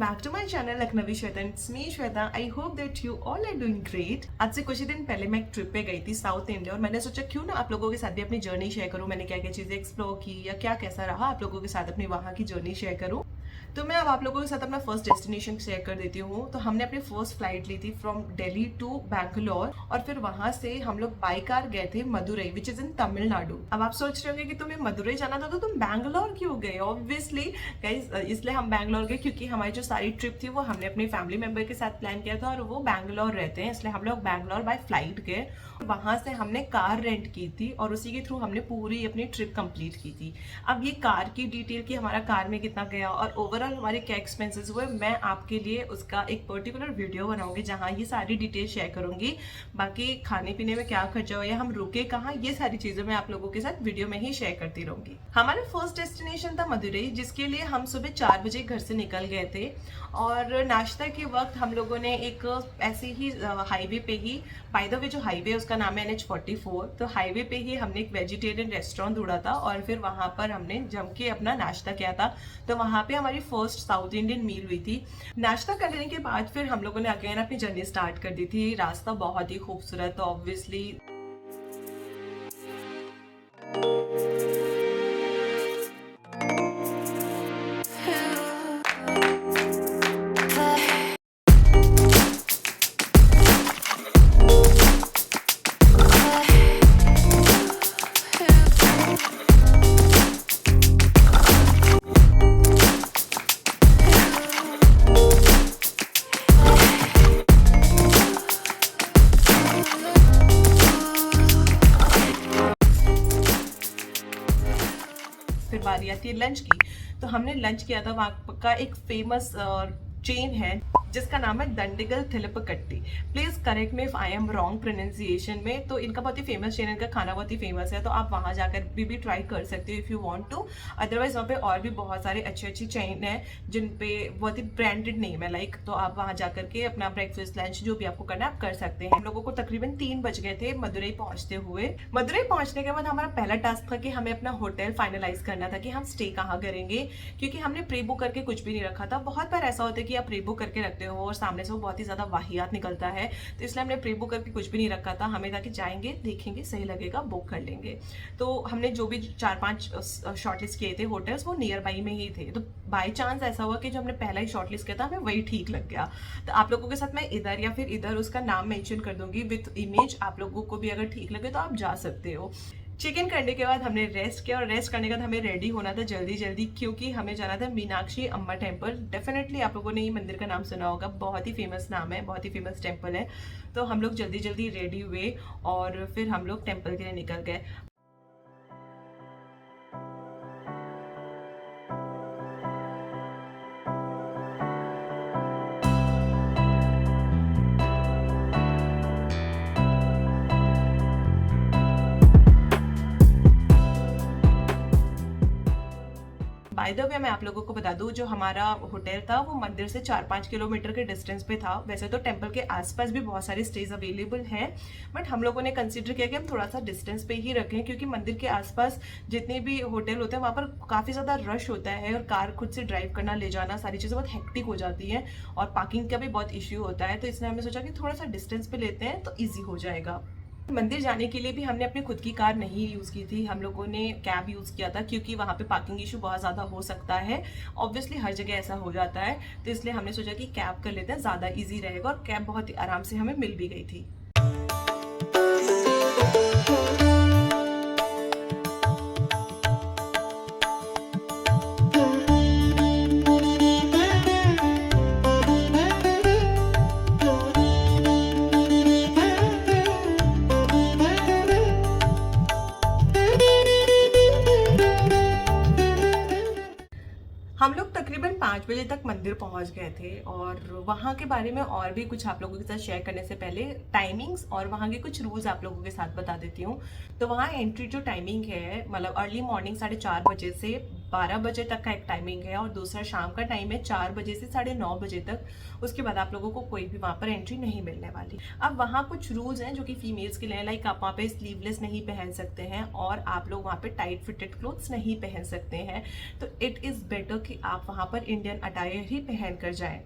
Back to my channel Lakhnavi Shweta. It's me Shweta. I hope that you all are doing great. आज से कुछ ही दिन पहले मैं एक ट्रिप पे गई थी साउथ इंडिया, और मैंने सोचा क्यों ना आप लोगों के साथ भी अपनी जर्नी शेयर करूं। मैंने क्या क्या चीज़ें एक्सप्लोर की या क्या कैसा रहा, आप लोगों के साथ अपनी वहाँ की जर्नी शेयर करूं। तो मैं अब आप लोगों के साथ अपना फर्स्ट डेस्टिनेशन शेयर कर देती हूँ। तो हमने अपनी फर्स्ट फ्लाइट ली थी फ्रॉम दिल्ली टू बैंगलोर, और फिर वहां से हम लोग बाई कार गए थे Madurai, which is in Tamil Nadu. अब आप सोच रहे होंगे कि तुम्हें मदुरई जाना था तो तुम बैंगलोर क्यों गए। ऑब्वियसली गाइस, इसलिए हम बैंगलोर गए क्योंकि हमारी जो सारी ट्रिप थी वो हमने अपने फैमिली मेंबर के साथ प्लान किया था, और वो बैंगलोर रहते हैं, इसलिए हम लोग बैंगलोर बाय फ्लाइट गए। वहां से हमने कार रेंट की थी और उसी के थ्रू हमने पूरी अपनी ट्रिप कंप्लीट की थी। अब ये कार की डिटेल कि हमारा कार में कितना गया और ओवरऑल हमारे क्या एक्सपेंसेस हुए, मैं आपके लिए उसका एक पर्टिकुलर वीडियो बनाऊंगी जहां ये सारी डिटेल शेयर करूंगी। बाकी खाने पीने में क्या खर्चा हुआ या हम रुके कहाँ, ये सारी चीजें मैं आप लोगों के साथ वीडियो में ही शेयर करती रहूंगी। हमारा फर्स्ट डेस्टिनेशन था मदुरई, जिसके लिए हम सुबह 4 बजे घर से निकल गए थे। और नाश्ता के वक्त हम लोगों ने एक ऐसे ही हाईवे पे ही, बाय द वे जो हाईवे उसका नाम है NH44, तो हाईवे पे ही हमने एक वेजिटेरियन रेस्टोरेंट ढूंढा था और फिर वहां पर हमने जम के अपना नाश्ता किया था। तो वहां पे हमारी फर्स्ट साउथ इंडियन मील हुई थी। नाश्ता करने के बाद फिर हम लोगों ने अगेन अपनी जर्नी स्टार्ट कर दी थी। रास्ता बहुत ही खूबसूरत, तो ऑब्वियसली फिर बारी आती है लंच की। तो हमने लंच किया था, वहाँ का एक फेमस चेन है जिसका नाम है Dindigul Thalappakatti. Please correct me if I am wrong pronunciation में। तो इनका बहुत ही फेमस चेन है, इनका खाना बहुत ही फेमस है, तो आप वहां जाकर भी ट्राई कर सकते हो if you want to. Otherwise वहाँ पे और भी बहुत सारे अच्छी अच्छी चेन है जिन पे बहुत ही ब्रांडेड नेम है लाइक, तो आप वहां जाकर के अपना ब्रेकफास्ट लंच जो भी आपको करना है आप कर सकते हैं। हम लोगों को तकरीबन 3 बज गए थे मदुरई पहुंचते हुए। मदुरई पहुंचने के बाद हमारा पहला टास्क था कि हमें अपना होटल फाइनलाइज करना था कि हम स्टे कहाँ करेंगे, क्योंकि हमने प्री बुक करके कुछ भी नहीं रखा था। बहुत बार ऐसा होता है कि आप प्री बुक करके रखते हो और सामने से वो बहुत ही ज्यादा वाहियात निकलता है, तो इसलिए हमने प्री बुक करके कुछ भी नहीं रखा था। हमें था कि जाएंगे, देखेंगे, सही लगेगा, बुक कर लेंगे। तो हमने जो भी 4-5 शॉर्टलिस्ट किए थे होटल्स, वो नियर बाई में ही थे। तो बाय चांस ऐसा हुआ कि जो हमने पहला ही शॉर्टलिस्ट किया था हमें वही ठीक लग गया। तो आप लोगों के साथ मैं इधर या फिर इधर उसका नाम मेंशन कर दूंगी विथ इमेज, आप लोगों को भी अगर ठीक लगे तो आप जा सकते हो। चिकन करने के बाद हमने रेस्ट किया, और रेस्ट करने के बाद हमें रेडी होना था जल्दी जल्दी, क्योंकि हमें जाना था मीनाक्षी अम्मा टेम्पल। डेफिनेटली आप लोगों ने ये मंदिर का नाम सुना होगा, बहुत ही फेमस नाम है, बहुत ही फेमस टेम्पल है। तो हम लोग जल्दी जल्दी रेडी हुए और फिर हम लोग टेम्पल के लिए निकल गए। बाय द वे मैं आप लोगों को बता दूं, जो हमारा होटल था वो मंदिर से 4-5 किलोमीटर के डिस्टेंस पे था। वैसे तो टेंपल के आसपास भी बहुत सारे स्टेज अवेलेबल हैं, बट हम लोगों ने कंसिडर किया कि हम थोड़ा सा डिस्टेंस पे ही रखें, क्योंकि मंदिर के आसपास जितने भी होटल होते हैं वहाँ पर काफ़ी ज़्यादा रश होता है, और कार खुद से ड्राइव करना, ले जाना, सारी चीज़ें बहुत हेक्टिक हो जाती हैं, और पार्किंग का भी बहुत इश्यू होता है। तो इसलिए हमने सोचा कि थोड़ा सा डिस्टेंस पे लेते हैं तो ईजी हो जाएगा। मंदिर जाने के लिए भी हमने अपनी खुद की कार नहीं यूज़ की थी, हम लोगों ने कैब यूज़ किया था, क्योंकि वहाँ पे पार्किंग इशू बहुत ज़्यादा हो सकता है। ऑब्वियसली हर जगह ऐसा हो जाता है, तो इसलिए हमने सोचा कि कैब कर लेते हैं, ज़्यादा इजी रहेगा, और कैब बहुत ही आराम से हमें मिल भी गई थी। हम लोग तकरीबन 5 बजे तक मंदिर पहुंच गए थे, और वहाँ के बारे में और भी कुछ आप लोगों के साथ शेयर करने से पहले टाइमिंग्स और वहाँ के कुछ रूल्स आप लोगों के साथ बता देती हूँ। तो वहाँ एंट्री जो टाइमिंग है, मतलब अर्ली मॉर्निंग 4:30 बजे से 12 बजे तक का एक टाइमिंग है और दूसरा शाम का टाइम है 4 बजे से 9:30 बजे तक। उसके बाद आप लोगों को कोई भी वहाँ पर एंट्री नहीं मिलने वाली। अब वहाँ कुछ रूल्स हैं जो कि फीमेल्स के लिए, लाइक आप वहाँ पे स्लीवलेस नहीं पहन सकते हैं और आप लोग वहाँ पे टाइट फिटेड क्लोथ्स नहीं पहन सकते हैं। तो इट इज़ बेटर कि आप वहाँ पर इंडियन अटायर ही पहन कर जाएं।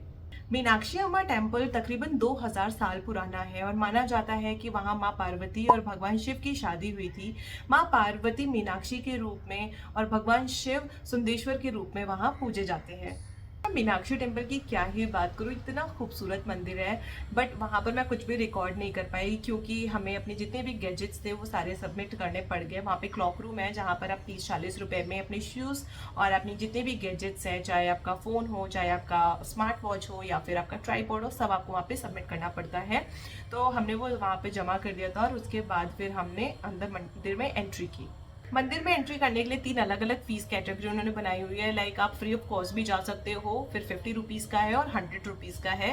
मीनाक्षी अम्मा टेम्पल तकरीबन 2000 साल पुराना है और माना जाता है कि वहाँ माँ पार्वती और भगवान शिव की शादी हुई थी। माँ पार्वती मीनाक्षी के रूप में और भगवान शिव सुंदेश्वर के रूप में वहाँ पूजे जाते हैं। मीनाक्षी टेम्पल की क्या ही बात करूँ, इतना खूबसूरत मंदिर है। बट वहाँ पर मैं कुछ भी रिकॉर्ड नहीं कर पाई क्योंकि हमें अपने जितने भी गैजेट्स थे वो सारे सबमिट करने पड़ गए। वहाँ पे क्लॉक रूम है जहाँ पर आप 30-40 रुपए में अपने शूज़ और अपनी जितने भी गैजेट्स हैं, चाहे आपका फ़ोन हो, चाहे आपका स्मार्ट वॉच हो या फिर आपका ट्राईपॉड हो, सब आपको वहाँ पे सबमिट करना पड़ता है। तो हमने वो वहाँ पे जमा कर दिया था और उसके बाद फिर हमने अंदर मंदिर में एंट्री की। मंदिर में एंट्री करने के लिए 3 अलग अलग फीस कैटेगरी उन्होंने बनाई हुई है। लाइक आप फ्री ऑफ कॉस्ट भी जा सकते हो, फिर 50 रुपीज़ का है और 100 रुपीज़ का है।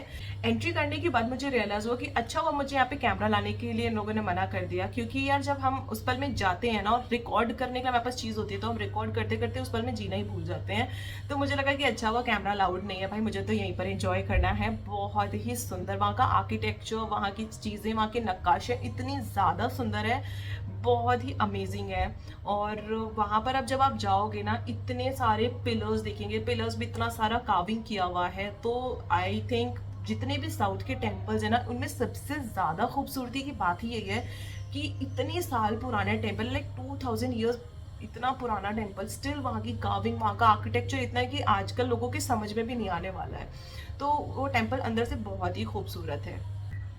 एंट्री करने के बाद मुझे रियलाइज हुआ कि अच्छा हुआ मुझे यहाँ पे कैमरा लाने के लिए इन लोगों ने मना कर दिया, क्योंकि यार जब हम उस पल में जाते हैं ना और रिकॉर्ड करने का हमारे पास चीज़ होती है तो हम रिकॉर्ड करते करते उस पल में जीना ही भूल जाते हैं। तो मुझे लगा कि अच्छा हुआ कैमरा अलाउड नहीं है भाई, मुझे तो यहीं पर इंजॉय करना है। बहुत ही सुंदर वहाँ का आर्किटेक्चर, वहाँ की चीज़ें, वहाँ के नक्काशे इतनी ज़्यादा सुंदर है, बहुत ही अमेजिंग है। और वहाँ पर अब जब आप जाओगे ना, इतने सारे पिलर्स दिखेंगे, पिलर्स भी इतना सारा कार्विंग किया हुआ है। तो आई थिंक जितने भी साउथ के टेम्पल्स हैं ना, उनमें सबसे ज़्यादा खूबसूरती की बात ही यही है कि इतने साल पुराने टेम्पल, लाइक 2000 ईयर्स, इतना पुराना टेम्पल, स्टिल वहाँ की कार्विंग, वहाँ का आर्किटेक्चर इतना है कि आजकल लोगों के समझ में भी नहीं आने वाला है। तो वो टेम्पल अंदर से बहुत ही खूबसूरत है।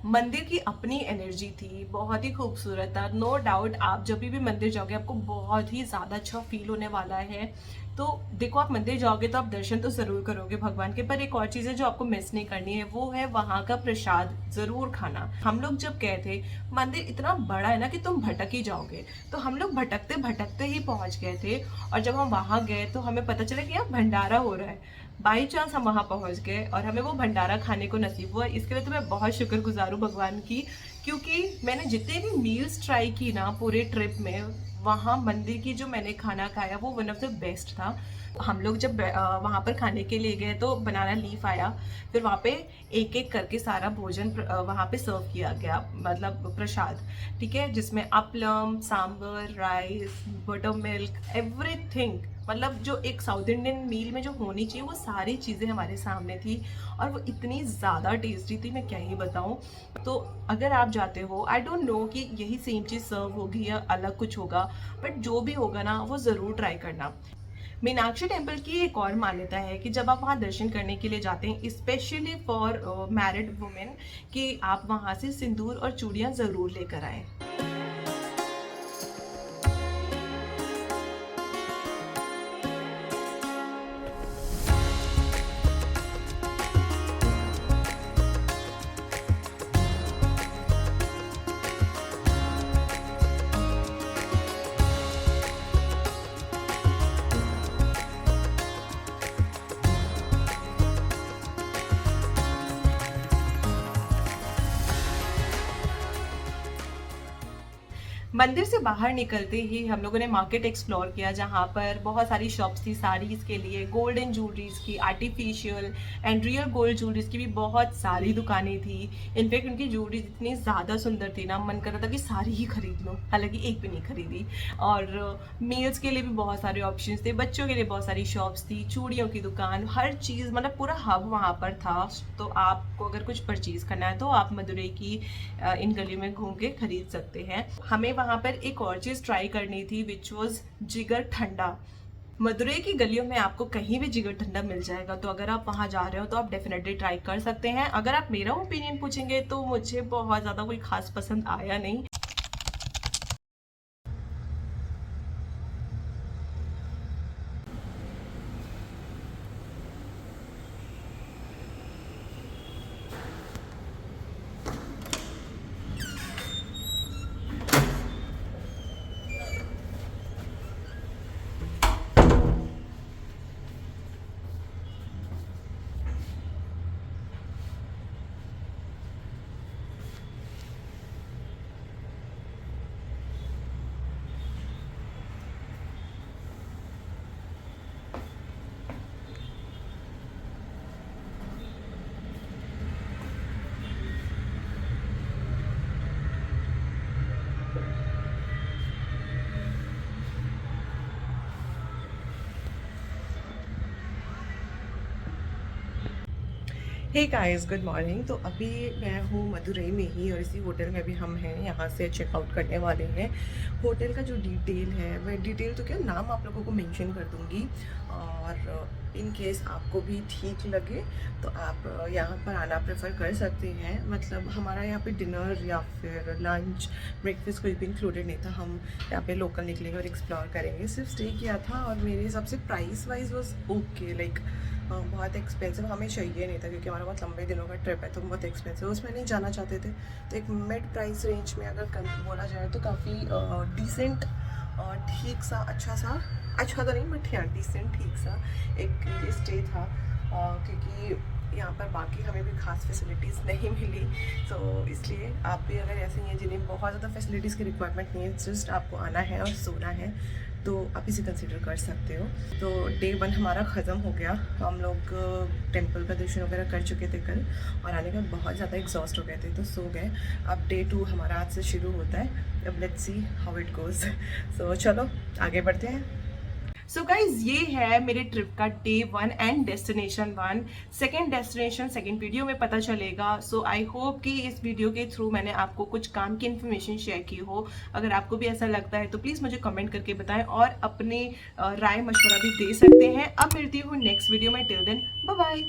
मंदिर की अपनी एनर्जी थी, बहुत ही खूबसूरत था। नो डाउट आप जब भी मंदिर जाओगे आपको बहुत ही ज़्यादा अच्छा फील होने वाला है। तो देखो, आप मंदिर जाओगे तो आप दर्शन तो ज़रूर करोगे भगवान के, पर एक और चीज़ है जो आपको मिस नहीं करनी है, वो है वहाँ का प्रसाद ज़रूर खाना। हम लोग जब गए थे, मंदिर इतना बड़ा है ना कि तुम भटक ही जाओगे, तो हम लोग भटकते भटकते ही पहुँच गए थे। और जब हम वहाँ गए तो हमें पता चला कि यहाँ भंडारा हो रहा है। बाई चांस हम वहाँ पहुँच गए और हमें वो भंडारा खाने को नसीब हुआ। इसके लिए तो मैं बहुत शुक्रगुजार हूँ भगवान की, क्योंकि मैंने जितने भी मील्स ट्राई की ना पूरे ट्रिप में, वहाँ मंदिर की जो मैंने खाना खाया वो वन ऑफ द बेस्ट था। हम लोग जब वहाँ पर खाने के लिए गए तो बनाना लीफ आया, फिर वहाँ पे एक एक करके सारा भोजन वहाँ पे सर्व किया गया, मतलब प्रसाद, ठीक है, जिसमें appalam, sambar, rice, butter milk, everything, मतलब जो एक साउथ इंडियन मील में जो होनी चाहिए वो सारी चीज़ें हमारे सामने थी और वो इतनी ज़्यादा टेस्टी थी, मैं क्या ही बताऊँ। तो अगर आप जाते हो, आई डोंट नो कि यही सेम चीज़ सर्व होगी या अलग कुछ होगा, बट जो भी होगा ना वो ज़रूर ट्राई करना। मीनाक्षी टेम्पल की एक और मान्यता है कि जब आप वहाँ दर्शन करने के लिए जाते हैं, स्पेशली फॉर मैरिड वुमेन, कि आप वहाँ से सिंदूर और चूड़ियाँ ज़रूर लेकर आएँ। मंदिर से बाहर निकलते ही हम लोगों ने मार्केट एक्सप्लोर किया, जहाँ पर बहुत सारी शॉप्स थी साड़ीज़ के लिए, गोल्डन ज्वेलरीज की, artificial and real gold jewelleries की भी बहुत सारी दुकानें थी। इनफैक्ट उनकी ज्वेलरीज इतनी ज़्यादा सुंदर थी ना, मन कर रहा था कि सारी ही खरीद लो, हालांकि एक भी नहीं खरीदी। और मेल्स के लिए भी बहुत सारे ऑप्शंस थे, बच्चों के लिए बहुत सारी शॉप्स थी, चूड़ियों की दुकान, हर चीज़, मतलब पूरा हब वहाँ पर था। तो आपको अगर कुछ परचेज़ करना है तो आप मदुरई की इन गलियों में घूम के खरीद सकते हैं। हमें वहाँ पर एक और चीज़ ट्राई करनी थी, विच वॉज जिगर ठंडा। मदुरई की गलियों में आपको कहीं भी जिगर ठंडा मिल जाएगा, तो अगर आप वहाँ जा रहे हो तो आप डेफिनेटली ट्राई कर सकते हैं। अगर आप मेरा ओपिनियन पूछेंगे तो मुझे बहुत ज़्यादा कोई खास पसंद आया नहीं। Hey guys, good morning. तो अभी मैं हूँ मदुरई में ही और इसी होटल में भी हम हैं, यहाँ से चेकआउट करने वाले हैं। होटल का जो डिटेल है, मैं डिटेल तो क्या नाम आप लोगों को मेंशन कर दूँगी, और इन केस आपको भी ठीक लगे तो आप यहाँ पर आना प्रेफर कर सकते हैं। मतलब हमारा यहाँ पे डिनर या फिर लंच, ब्रेकफास्ट कोई भी इंक्लूडेड नहीं था। हम यहाँ पे लोकल निकलेंगे और एक्सप्लोर करेंगे। सिर्फ स्टे किया था और मेरे हिसाब से price wise was okay, like बहुत एक्सपेंसिव हमें चाहिए नहीं था क्योंकि हमारा बहुत लंबे दिनों का ट्रिप है, तो बहुत एक्सपेंसिव उसमें नहीं जाना चाहते थे। तो एक मिड प्राइस रेंज में अगर बोला जाए तो काफ़ी डिसेंट और ठीक सा, अच्छा तो नहीं बट हाँ डिसेंट ठीक सा एक ये स्टे था। क्योंकि यहाँ पर बाकी हमें भी खास फैसिलिटीज़ नहीं मिली, तो इसलिए आप भी अगर ऐसे ही हैं जिन्हें बहुत ज़्यादा फैसिलिटीज़ की रिक्वायरमेंट नहीं है, जस्ट आपको आना है और सोना है, तो आप इसे कंसिडर कर सकते हो। तो डे 1 हमारा ख़त्म हो गया। हम लोग टेंपल का दर्शन वगैरह कर चुके थे कल, और आने के बाद बहुत ज़्यादा एग्जॉस्ट हो गए थे तो सो गए। अब डे 2 हमारा आज से शुरू होता है। अब let's see how it goes. So चलो आगे बढ़ते हैं। सो गाइज, ये है मेरे ट्रिप का day 1 and destination 1। Second destination second video में पता चलेगा। सो आई होप कि इस वीडियो के थ्रू मैंने आपको कुछ काम की इन्फॉर्मेशन शेयर की हो। अगर आपको भी ऐसा लगता है तो प्लीज़ मुझे कमेंट करके बताएं और अपने राय मशवरा भी दे सकते हैं। अब मिलती हूँ नेक्स्ट वीडियो में। Till then bye bye.